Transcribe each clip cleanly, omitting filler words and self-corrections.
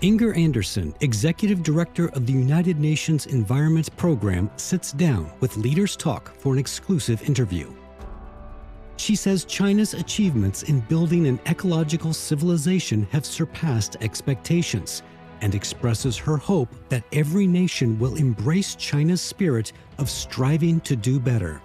Inger Andersen, Executive Director of the United Nations Environment Program, sits down with Leaders Talk for an exclusive interview. She says China's achievements in building an ecological civilization have surpassed expectations and expresses her hope that every nation will embrace China's spirit of striving to do better.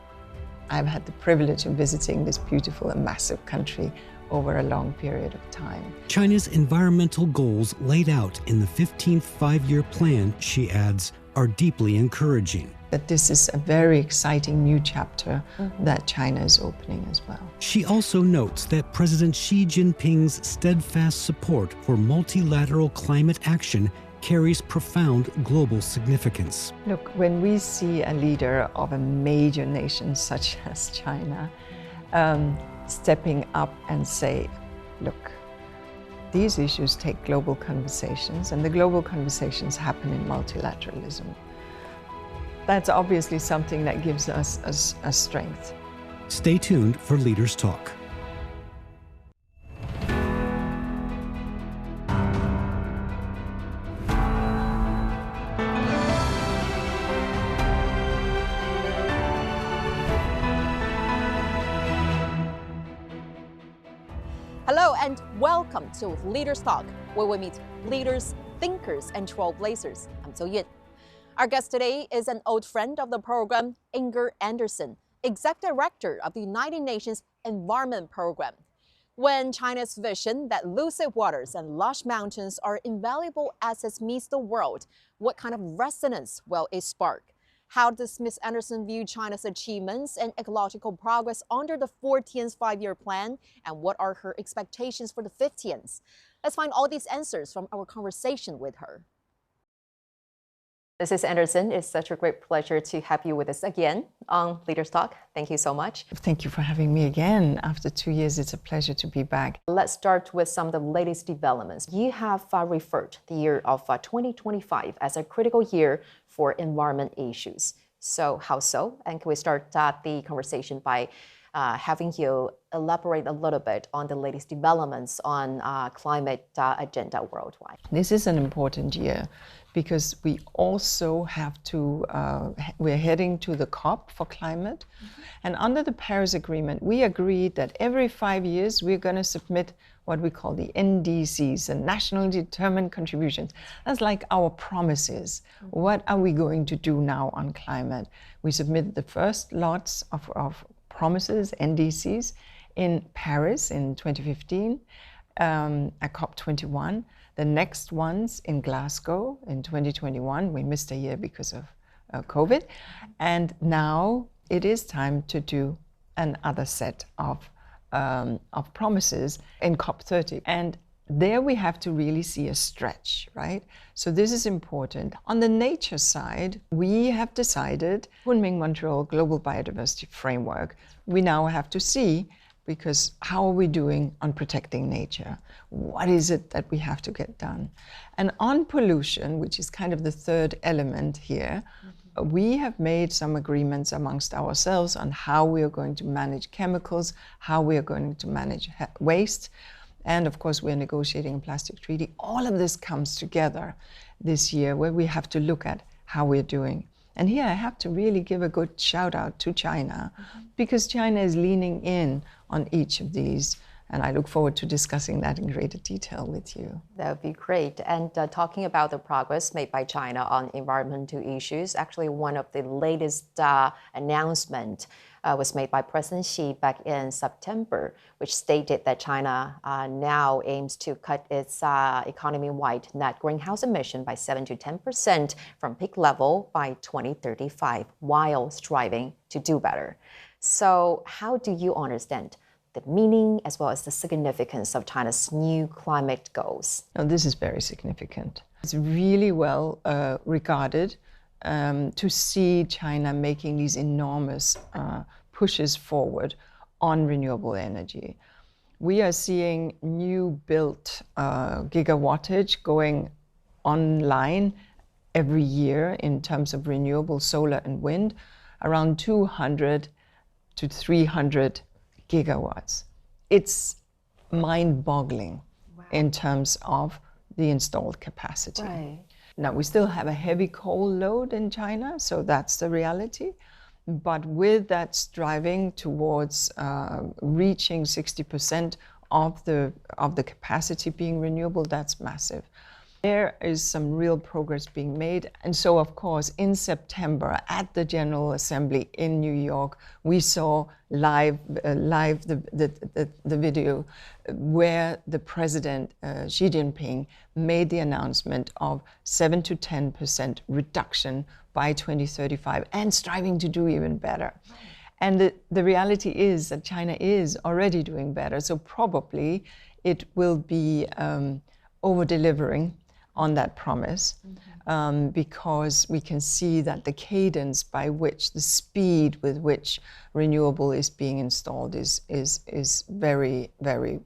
I've had the privilege of visiting this beautiful and massive country over a long period of time. China's environmental goals laid out in the 15th five-year plan, she adds, are deeply encouraging. That this is a very exciting new chapter that China is opening as well. She also notes that President Xi Jinping's steadfast support for multilateral climate action carries profound global significance. Look, when we see a leader of a major nation such as China stepping up and say, look, these issues take global conversations, and the global conversations happen in multilateralism. That's obviously something that gives us a strength. Stay tuned for Leaders Talk. Hello and welcome to Leaders Talk, where we meet leaders, thinkers, and trailblazers. I'm So Yin. Our guest today is an old friend of the program, Inger Andersen, Executive Director of the United Nations Environment Program. When China's vision that lucid waters and lush mountains are invaluable assets meets the world, what kind of resonance will it spark? How does Ms. Andersen view China's achievements and ecological progress under the 14th five-year plan? And what are her expectations for the 15th? Let's find all these answers from our conversation with her. Mrs. Andersen, it's such a great pleasure to have you with us again on Leaders Talk. Thank you so much. Thank you for having me again. After 2 years, it's a pleasure to be back. Let's start with some of the latest developments. You have referred the year of 2025 as a critical year for environment issues. So how so? And can we start the conversation by having you elaborate a little bit on the latest developments on climate agenda worldwide? This is an important year because we also have to, we're heading to the COP for climate. And under the Paris Agreement, we agreed that every 5 years, we're going to submit what we call the NDCs, the Nationally Determined Contributions. That's like our promises. What are we going to do now on climate? We submitted the first lots of promises, NDCs, in Paris in 2015, at COP21. The next ones in Glasgow in 2021. We missed a year because of COVID. And now it is time to do another set of promises in COP30. And there we have to really see a stretch, right? So this is important. On the nature side, we have decided, Kunming-Montreal Global Biodiversity Framework, we now have to see, because how are we doing on protecting nature? What is it that we have to get done? And on pollution, which is kind of the third element here, we have made some agreements amongst ourselves on how we are going to manage chemicals, how we are going to manage waste. And of course, we're negotiating a plastic treaty. All of this comes together this year where we have to look at how we're doing. And here I have to really give a good shout out to China, because China is leaning in on each of these. And I look forward to discussing that in greater detail with you. That would be great. And talking about the progress made by China on environmental issues, actually one of the latest announcements was made by President Xi back in September, which stated that China now aims to cut its economy-wide net greenhouse emission by 7 to 10% from peak level by 2035, while striving to do better. So how do you understand the meaning as well as the significance of China's new climate goals? Now, this is very significant. It's really well regarded to see China making these enormous pushes forward on renewable energy. We are seeing new built gigawattage going online every year in terms of renewable solar and wind, around 200 to 300 gigawatts. It's mind-boggling in terms of the installed capacity. Right. Now, we still have a heavy coal load in China, so that's the reality. But with that striving towards reaching 60% of the capacity being renewable, that's massive. There is some real progress being made. And so, of course, in September at the General Assembly in New York, we saw live the video where the President Xi Jinping made the announcement of 7 to 10% reduction by 2035 and striving to do even better. And the reality is that China is already doing better. So probably it will be over-delivering on that promise, because we can see that the cadence by which, the speed with which renewable is being installed is very, very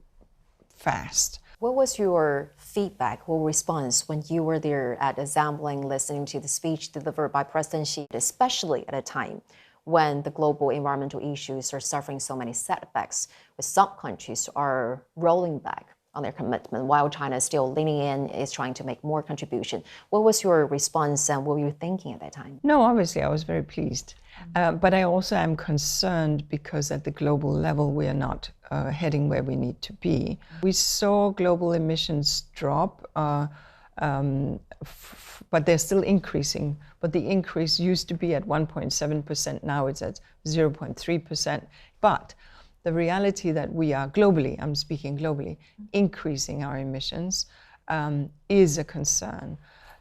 fast. What was your feedback or response when you were there at assembling, listening to the speech delivered by President Xi, especially at a time when the global environmental issues are suffering so many setbacks, with some countries are rolling back on their commitment, while China is still leaning in, is trying to make more contribution? What was your response and what were you thinking at that time? No, obviously I was very pleased. But I also am concerned because at the global level we are not heading where we need to be. We saw global emissions drop, but they're still increasing. But the increase used to be at 1.7%, now it's at 0.3%. But the reality that we are globally, I'm speaking globally, increasing our emissions is a concern,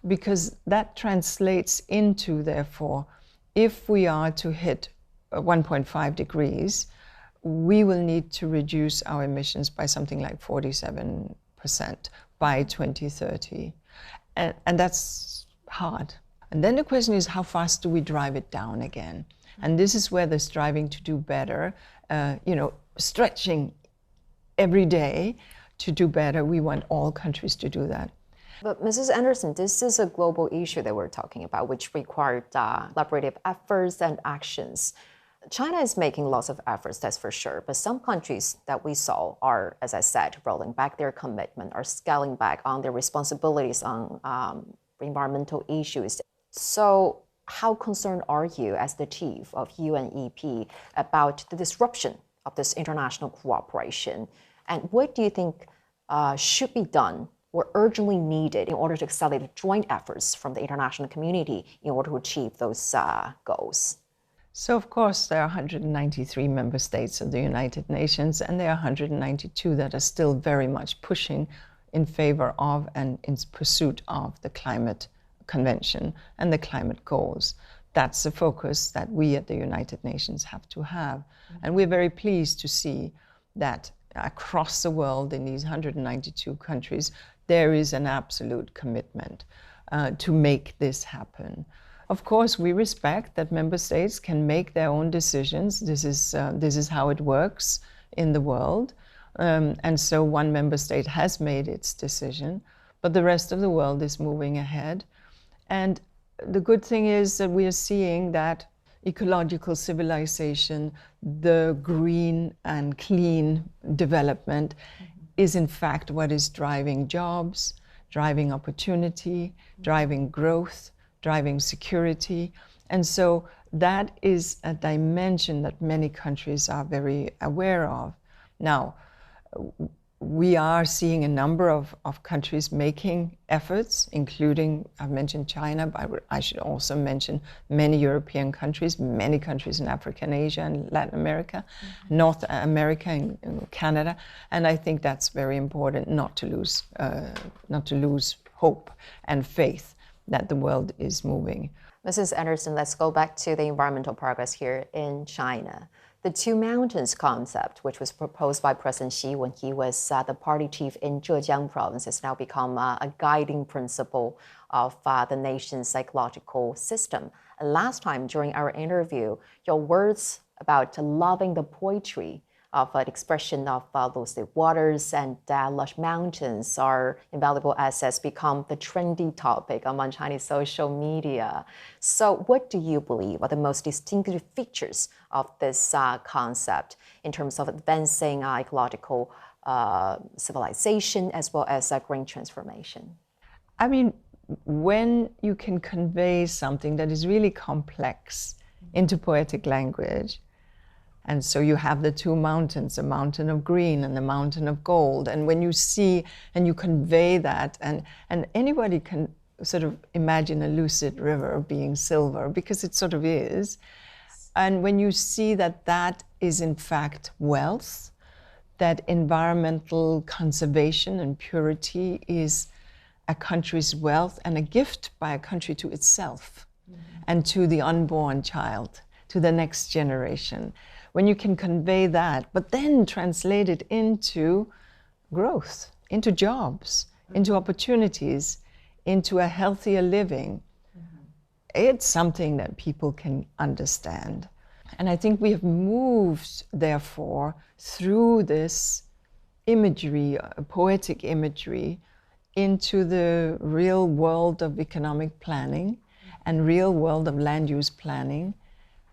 because that translates into, therefore, if we are to hit 1.5 degrees, we will need to reduce our emissions by something like 47% by 2030. And that's hard. And then the question is, how fast do we drive it down again? And this is where the striving to do better, stretching every day to do better. We want all countries to do that. But Mrs. Andersen, this is a global issue that we're talking about, which required collaborative efforts and actions. China is making lots of efforts, that's for sure. But some countries that we saw are, as I said, rolling back their commitment, are scaling back on their responsibilities on environmental issues. So how concerned are you as the chief of UNEP about the disruption of this international cooperation? And what do you think should be done or urgently needed in order to accelerate joint efforts from the international community in order to achieve those goals? So, of course, there are 193 member states of the United Nations, and there are 192 that are still very much pushing in favor of and in pursuit of the climate convention and the climate goals. That's the focus that we at the United Nations have to have. And we're very pleased to see that across the world in these 192 countries, there is an absolute commitment to make this happen. Of course, we respect that member states can make their own decisions. This is how it works in the world. And so one member state has made its decision, but the rest of the world is moving ahead. And the good thing is that we are seeing that ecological civilization, the green and clean development, is in fact what is driving jobs, driving opportunity, driving growth, driving security. And so that is a dimension that many countries are very aware of. Now, we are seeing a number of countries making efforts, including, I've mentioned China, but I should also mention many European countries, many countries in Africa and Asia and Latin America, North America and Canada. And I think that's very important, not to lose hope and faith that the world is moving. Mrs. Andersen, let's go back to the environmental progress here in China. The two mountains concept, which was proposed by President Xi when he was the party chief in Zhejiang province, has now become a guiding principle of the nation's ecological system. And last time during our interview, your words about loving the poetry of an expression of those waters and lush mountains are invaluable assets become the trendy topic among Chinese social media. So what do you believe are the most distinctive features of this concept in terms of advancing ecological civilization as well as green transformation? I mean, when you can convey something that is really complex into poetic language, and so you have the two mountains, the mountain of green and the mountain of gold, and when you see and you convey that, and anybody can sort of imagine a lucid river being silver, because it sort of is, and when you see that that is in fact wealth, that environmental conservation and purity is a country's wealth and a gift by a country to itself and to the unborn child, to the next generation. When you can convey that, but then translate it into growth, into jobs, into opportunities, into a healthier living, it's something that people can understand. And I think we have moved, therefore, through this imagery, poetic imagery, into the real world of economic planning and real world of land use planning,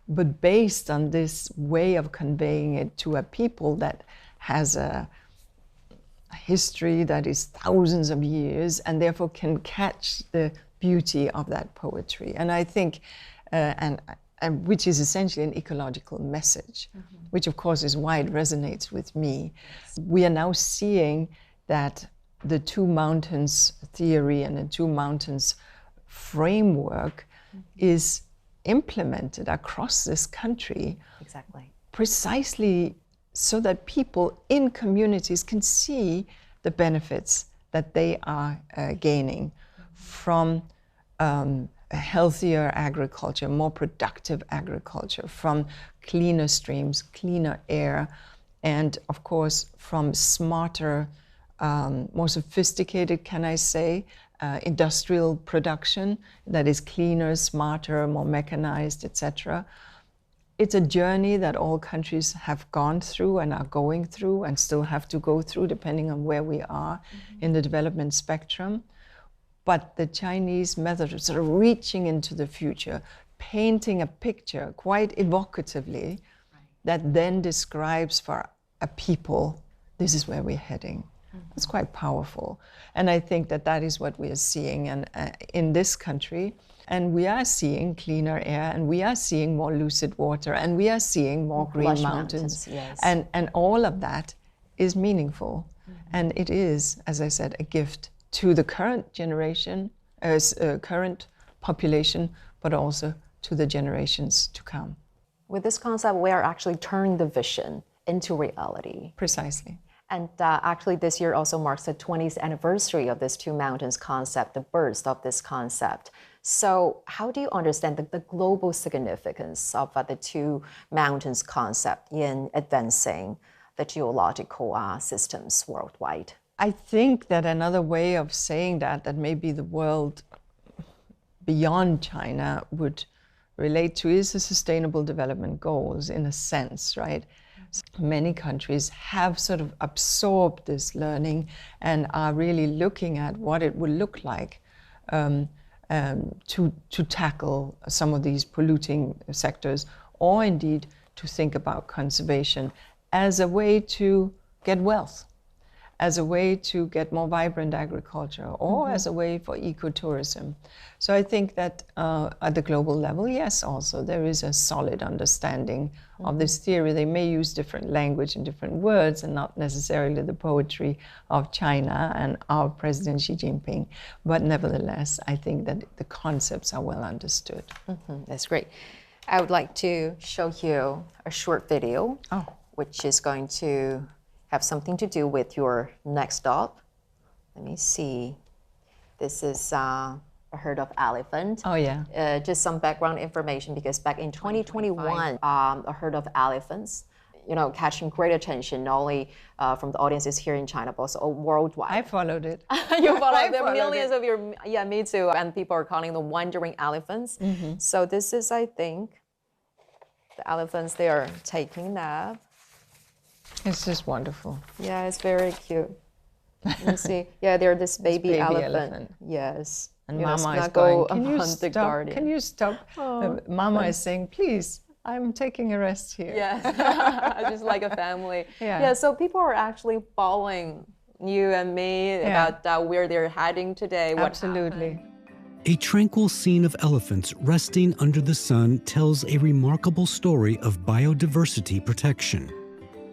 but based on this way of conveying it to a people that has a history that is thousands of years and therefore can catch the beauty of that poetry. And I think, and which is essentially an ecological message, which of course is why it resonates with me. We are now seeing that the two mountains theory and the two mountains framework is implemented across this country. Exactly. Precisely so that people in communities can see the benefits that they are gaining from a healthier agriculture, more productive agriculture, from cleaner streams, cleaner air, and of course from smarter, more sophisticated, can I say, industrial production that is cleaner, smarter, more mechanized, etc. It's a journey that all countries have gone through and are going through and still have to go through depending on where we are in the development spectrum. But the Chinese method of sort of reaching into the future, painting a picture quite evocatively that then describes for a people, this is where we're heading. It's quite powerful. And I think that that is what we are seeing in this country. And we are seeing cleaner air, and we are seeing more lucid water, and we are seeing more green mountains. Yes. And all of that is meaningful. And it is, as I said, a gift to the current generation, current population, but also to the generations to come. With this concept, we are actually turning the vision into reality. Precisely. And actually this year also marks the 20th anniversary of this two mountains concept, the birth of this concept. So how do you understand the global significance of the two mountains concept in advancing the geological systems worldwide? I think that another way of saying that maybe the world beyond China would relate to is the Sustainable Development Goals in a sense, right? Many countries have sort of absorbed this learning and are really looking at what it would look like to tackle some of these polluting sectors, or indeed to think about conservation as a way to get wealth, as a way to get more vibrant agriculture, or as a way for ecotourism. So I think that at the global level, yes, also there is a solid understanding of this theory. They may use different language and different words and not necessarily the poetry of China and our President Xi Jinping, but nevertheless, I think that the concepts are well understood. That's great. I would like to show you a short video, which is going to have something to do with your next stop. Let me see. This is a herd of elephants. Oh, yeah. Just some background information, because back in 2021, a herd of elephants, catching great attention, not only from the audiences here in China, but also worldwide. I followed it. You followed it. Millions of your, me too. And people are calling them wandering elephants. So this is, I think, the elephants, they are taking a nap. It's just wonderful. Yeah, it's very cute. You see, yeah, they're this baby elephant. Yes. And Mama is going, can you stop? Can you stop? Mama is saying, please, I'm taking a rest here. Yes, just like a family. Yeah. So people are actually following you and me about where they're heading today. Absolutely. A tranquil scene of elephants resting under the sun tells a remarkable story of biodiversity protection.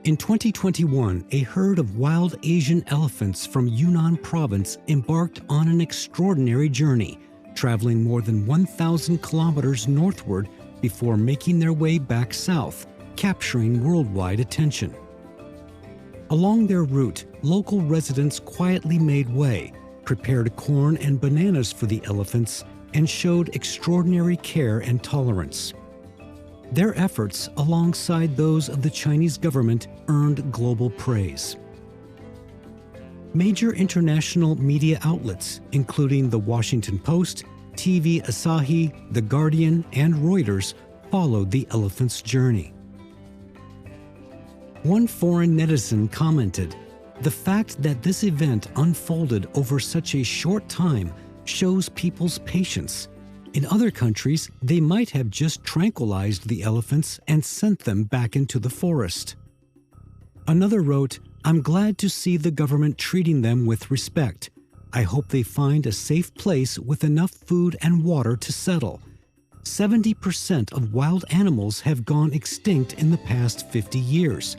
In 2021, a herd of wild Asian elephants from Yunnan province embarked on an extraordinary journey, traveling more than 1,000 kilometers northward before making their way back south, capturing worldwide attention. Along their route, local residents quietly made way, prepared corn and bananas for the elephants, and showed extraordinary care and tolerance. Their efforts, alongside those of the Chinese government, earned global praise. Major international media outlets, including The Washington Post, TV Asahi, The Guardian, and Reuters, followed the elephant's journey. One foreign netizen commented, "The fact that this event unfolded over such a short time shows people's patience. In other countries, they might have just tranquilized the elephants and sent them back into the forest." Another wrote, "I'm glad to see the government treating them with respect. I hope they find a safe place with enough food and water to settle. 70% of wild animals have gone extinct in the past 50 years.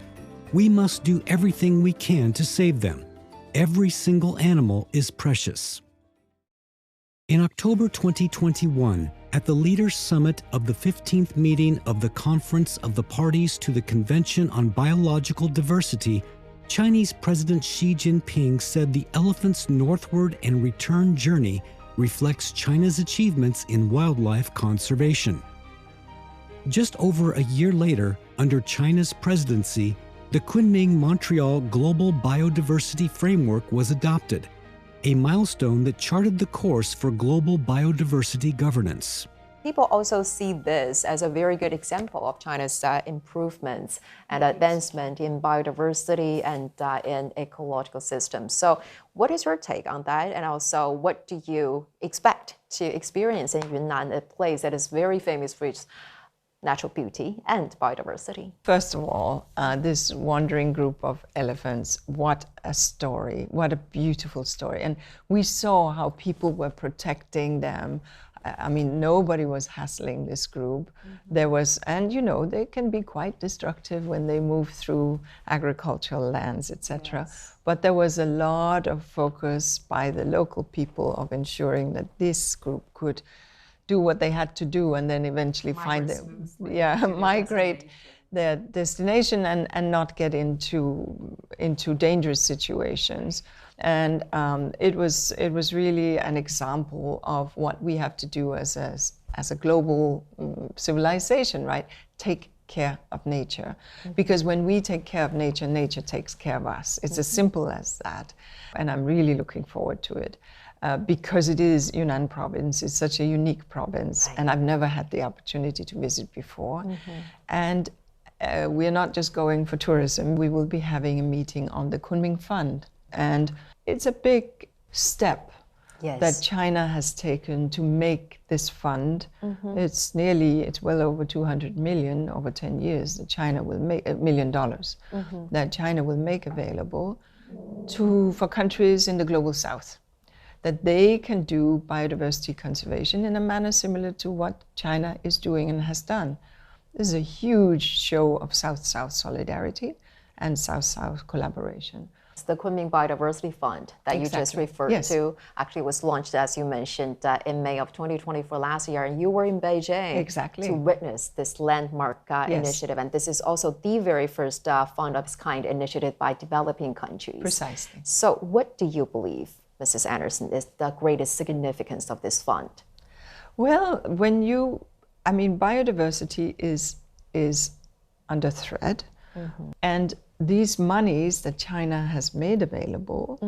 We must do everything we can to save them. Every single animal is precious." In October 2021, at the Leaders' Summit of the 15th meeting of the Conference of the Parties to the Convention on Biological Diversity, Chinese President Xi Jinping said the elephant's northward and return journey reflects China's achievements in wildlife conservation. Just over a year later, under China's presidency, the Kunming-Montreal Global Biodiversity Framework was adopted, a milestone that charted the course for global biodiversity governance. People also see this as a very good example of China's improvements and advancement in biodiversity and in ecological systems. So what is your take on that? And also, what do you expect to experience in Yunnan, a place that is very famous for its natural beauty and biodiversity? First of all, this wandering group of elephants, what a story, what a beautiful story. And we saw how people were protecting them. I mean, nobody was hassling this group. There was, and you know, they can be quite destructive when they move through agricultural lands, etc. But there was a lot of focus by the local people of ensuring that this group could do what they had to do and then eventually migrate their destination and not get into dangerous situations. And it was really an example of what we have to do as a global civilization, right? Take care of nature. Because when we take care of nature, nature takes care of us. It's as simple as that. And I'm really looking forward to it. Because it is Yunnan province, it's such a unique province, and I've never had the opportunity to visit before. And we're not just going for tourism, we will be having a meeting on the Kunming Fund. And it's a big step that China has taken to make this fund. It's well over 200 million over 10 years that China will make, $1 million that China will make available for countries in the global south, that they can do biodiversity conservation in a manner similar to what China is doing and has done. This is a huge show of South-South solidarity and South-South collaboration. The Kunming Biodiversity Fund that you just referred to actually was launched, as you mentioned, in May of 2024 last year, and you were in Beijing to witness this landmark initiative. And this is also the very first fund of its kind initiated by developing countries. Precisely. So what do you believe, Mrs. Andersen, is the greatest significance of this fund? Well, biodiversity is under threat, and these monies that China has made available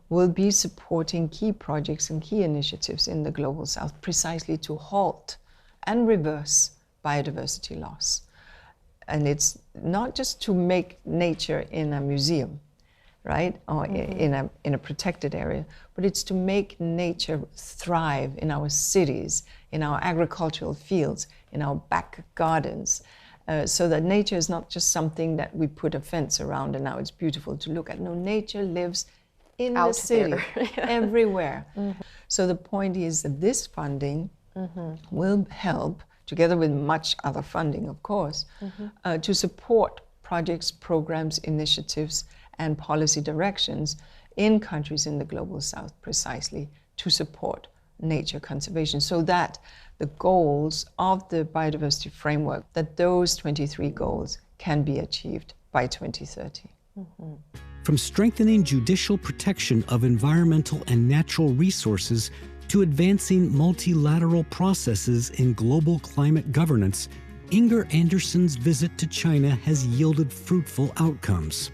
will be supporting key projects and key initiatives in the global south, precisely to halt and reverse biodiversity loss. And it's not just to make nature in a museum, right, or in a protected area, but it's to make nature thrive in our cities, in our agricultural fields, in our back gardens, so that nature is not just something that we put a fence around and now it's beautiful to look at. No, nature lives in the city, everywhere. So the point is that this funding will help, together with much other funding, of course, to support projects, programs, initiatives, and policy directions in countries in the Global South, precisely to support nature conservation, so that the goals of the biodiversity framework, that those 23 goals can be achieved by 2030. From strengthening judicial protection of environmental and natural resources to advancing multilateral processes in global climate governance, Inger Andersen's visit to China has yielded fruitful outcomes.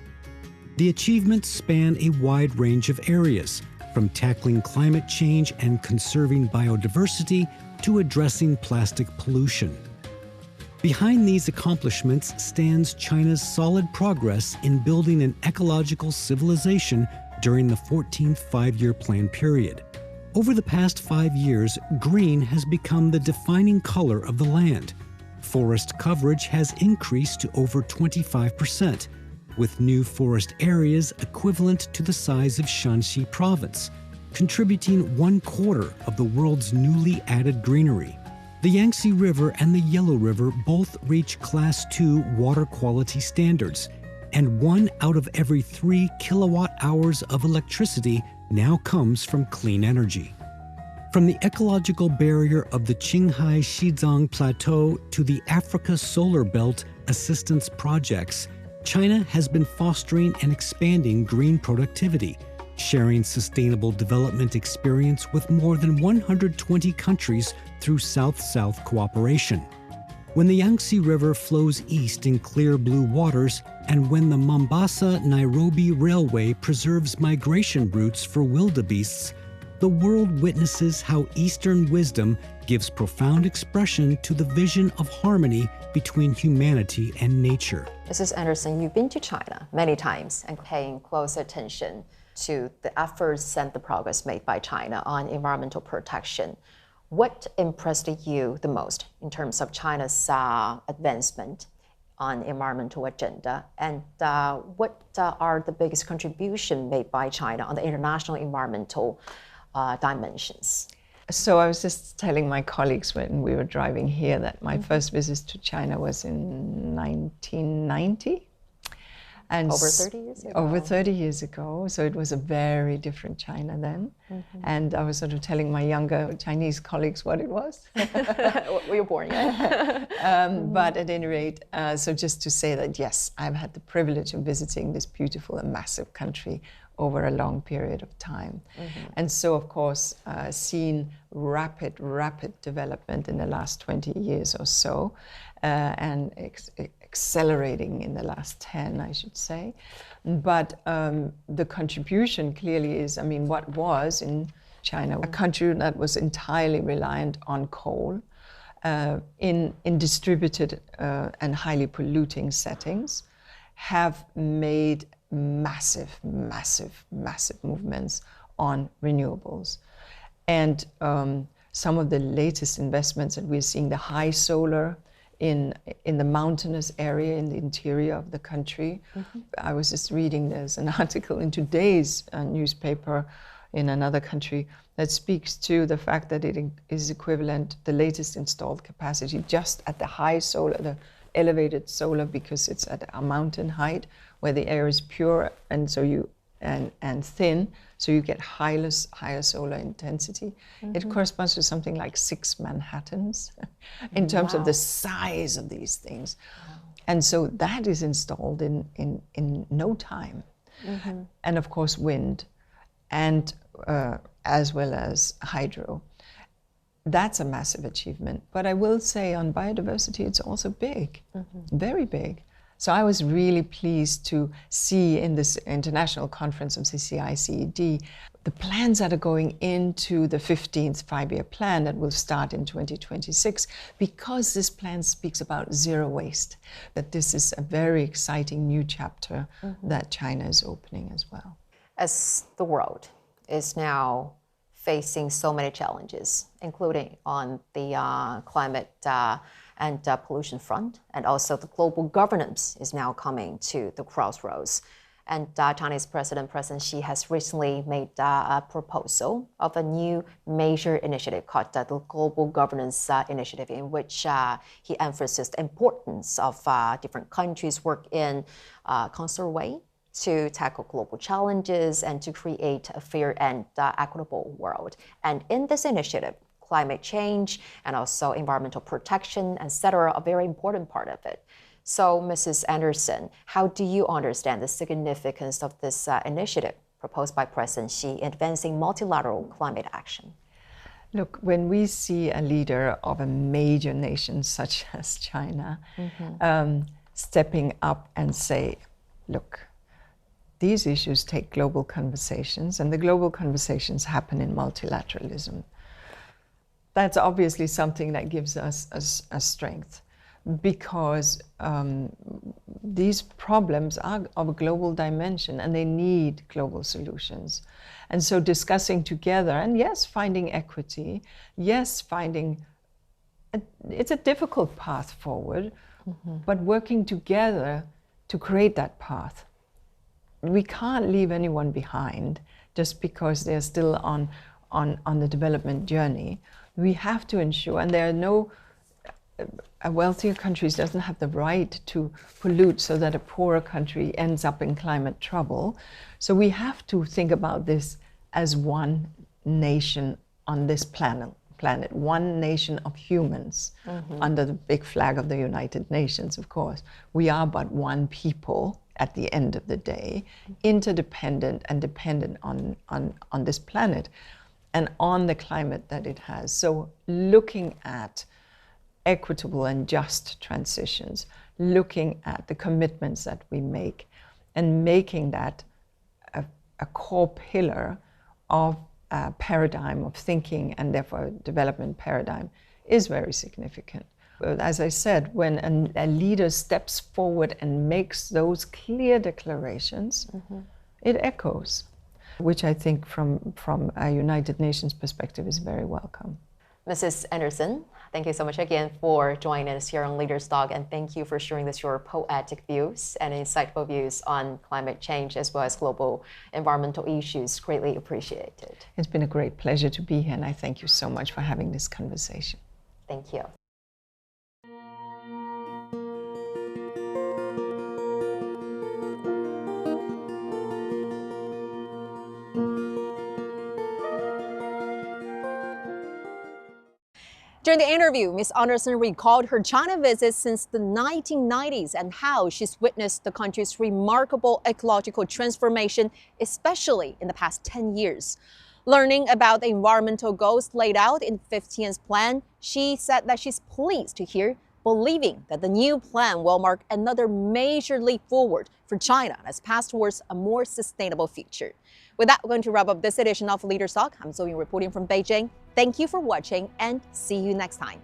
The achievements span a wide range of areas, from tackling climate change and conserving biodiversity to addressing plastic pollution. Behind these accomplishments stands China's solid progress in building an ecological civilization during the 14th Five-Year Plan period. Over the past 5 years, green has become the defining color of the land. Forest coverage has increased to over 25%, with new forest areas equivalent to the size of Shanxi province, contributing 1/4 of the world's newly added greenery. The Yangtze River and the Yellow River both reach Class 2 water quality standards, and 1 out of every 3 kilowatt-hours of electricity now comes from clean energy. From the ecological barrier of the Qinghai-Xizang Plateau to the Africa Solar Belt assistance projects, China has been fostering and expanding green productivity, sharing sustainable development experience with more than 120 countries through South-South cooperation. When the Yangtze River flows east in clear blue waters, and when the Mombasa-Nairobi Railway preserves migration routes for wildebeests, the world witnesses how Eastern wisdom gives profound expression to the vision of harmony between humanity and nature. Mrs. Andersen, you've been to China many times and paying close attention to the efforts and the progress made by China on environmental protection. What impressed you the most in terms of China's advancement on environmental agenda, and what are the biggest contributions made by China on the international environmental dimensions? So I was just telling my colleagues when we were driving here that my first visit to China was in 1990. And over 30 years ago. Over 30 years ago, so it was a very different China then. And I was sort of telling my younger Chinese colleagues what it was. Were you born yet? But at any rate, so just to say that yes, I've had the privilege of visiting this beautiful and massive country over a long period of time. And so, of course, seen rapid development in the last 20 years or so, and accelerating in the last 10, I should say. But the contribution clearly is, I mean, what was in China, a country that was entirely reliant on coal, in distributed and highly polluting settings, have made massive movements on renewables. And some of the latest investments that we're seeing, the high solar in the mountainous area in the interior of the country. I was just reading, there's an article in today's newspaper in another country that speaks to the fact that it is equivalent, the latest installed capacity, just at the high solar, the elevated solar, because it's at a mountain height where the air is pure and so you and thin, so you get higher solar intensity. It corresponds to something like 6 Manhattans in terms of the size of these things. And so that is installed in no time. And of course wind, and as well as hydro. That's a massive achievement. But I will say on biodiversity, it's also big, very big. So I was really pleased to see in this international conference of CCI-CED the plans that are going into the 15th five-year plan that will start in 2026, because this plan speaks about zero waste, that this is a very exciting new chapter that China is opening as well. As the world is now facing so many challenges, including on the climate and pollution front, and also the global governance is now coming to the crossroads. And Chinese President Xi has recently made a proposal of a new major initiative called the Global Governance Initiative, in which he emphasized the importance of different countries work in a concert way to tackle global challenges and to create a fair and equitable world. And in this initiative, climate change and also environmental protection, etc., a very important part of it. So, Mrs. Andersen, how do you understand the significance of this initiative proposed by President Xi in advancing multilateral climate action? Look, when we see a leader of a major nation such as China stepping up and say, look, these issues take global conversations, and the global conversations happen in multilateralism. That's obviously something that gives us a strength, because these problems are of a global dimension and they need global solutions. And so discussing together, and yes, finding equity, yes, it's a difficult path forward, but working together to create that path. We can't leave anyone behind just because they're still on the development journey. We have to ensure, and there are no, a wealthier country doesn't have the right to pollute so that a poorer country ends up in climate trouble. So we have to think about this as one nation on this planet, one nation of humans, under the big flag of the United Nations, of course. We are but one people at the end of the day, interdependent and dependent on this planet and on the climate that it has. So looking at equitable and just transitions, looking at the commitments that we make, and making that a core pillar of a paradigm of thinking, and therefore a development paradigm, is very significant. As I said, when a leader steps forward and makes those clear declarations, it echoes, which I think from a United Nations perspective is very welcome. Mrs. Andersen, thank you so much again for joining us here on Leaders Talk, and thank you for sharing your poetic views and insightful views on climate change as well as global environmental issues. Greatly appreciated. It's been a great pleasure to be here, and I thank you so much for having this conversation. Thank you. During the interview, Ms. Andersen recalled her China visits since the 1990s and how she's witnessed the country's remarkable ecological transformation, especially in the past 10 years. Learning about the environmental goals laid out in 15th plan, she said that she's pleased to hear, believing that the new plan will mark another major leap forward for China as path towards a more sustainable future. With that, we're going to wrap up this edition of Leaders Talk. I'm Zoe reporting from Beijing. Thank you for watching and see you next time.